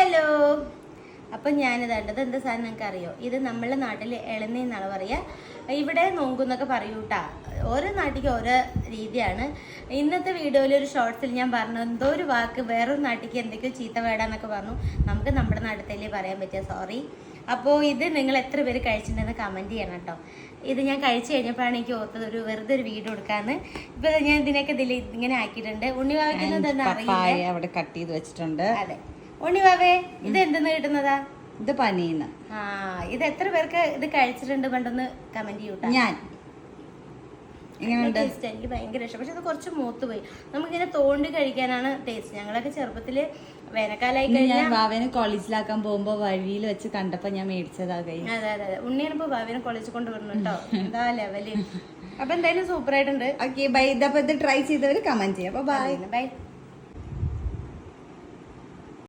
Hello. അപ്പം ഞാനിതാണ്ടത് എന്താ സാധനം നിങ്ങൾക്ക് അറിയോ? ഇത് നമ്മളെ നാട്ടിൽ ഇളനീ എന്നാണ് പറയുക, ഇവിടെ നോങ്കുന്നൊക്കെ പറയൂട്ടാ. ഓരോ നാട്ടിലേക്ക് ഓരോ രീതിയാണ്. ഇന്നത്തെ വീഡിയോയിൽ ഒരു ഷോർട്സിൽ ഞാൻ പറഞ്ഞു എന്തോ ഒരു വാക്ക് വേറൊരു നാട്ടിലേക്ക് എന്തൊക്കെയോ ചീത്ത വേടാന്നൊക്കെ പറഞ്ഞു. നമുക്ക് നമ്മുടെ നാട്ടിലേ പറയാൻ പറ്റിയ, സോറി. അപ്പോൾ ഇത് നിങ്ങൾ എത്ര പേര് കഴിച്ചിട്ടുണ്ടെന്ന് കമൻറ്റ് ചെയ്യണം കേട്ടോ. ഇത് ഞാൻ കഴിച്ചു കഴിഞ്ഞപ്പോഴാണ് എനിക്ക് ഓർത്തത് വെറുതെ ഒരു വീഡിയോ എടുക്കാന്ന്. ഇപ്പൊ ഞാൻ ഇതിനൊക്കെ ഇങ്ങനെ ആക്കിയിട്ടുണ്ട്. ഉണ്ണിവാവയ്ക്കുന്നത് എന്താ അറിയില്ല, അവിടെ കട്ട് ചെയ്ത് വെച്ചിട്ടുണ്ട്. അതെ ഉണ്ണിവാവേ, ഇത് എന്തെന്ന് കിട്ടുന്നതാ? ഇത് പനീന്ന്. ഇത് എത്ര പേർക്ക് ഇത് കഴിച്ചിട്ടുണ്ട് പണ്ടൊന്ന് കമന്റ് ചെയ്യൂട്ടാ. ഞാൻ എനിക്ക് ഭയങ്കര ഇഷ്ടം. പക്ഷെ ഇത് കുറച്ച് മൂത്ത് പോയി. നമുക്കിങ്ങനെ തോണ്ടി കഴിക്കാനാണ് ടേസ്റ്റ്. ഞങ്ങളൊക്കെ ചെറുപ്പത്തില് വേനൽക്കാലായി കഴിഞ്ഞാൽ ഭാവേനെ കോളേജിലാക്കാൻ പോകുമ്പോ വഴിയിൽ വെച്ച് കണ്ടപ്പോ ഞാൻ മേടിച്ചതാ. അതെ അതെ അതെ, ഉണ്ണിയാണ് ഇപ്പൊ ഭാവേനെ കോളേജിൽ കൊണ്ടുവരണം കേട്ടോ. എന്താ ലെവല്. അപ്പൊ എന്തായാലും സൂപ്പർ ആയിട്ടുണ്ട്. Okay bye. ഇത് ട്രൈ ചെയ്തവര് കമന്റ് ചെയ്യാം. ബൈ.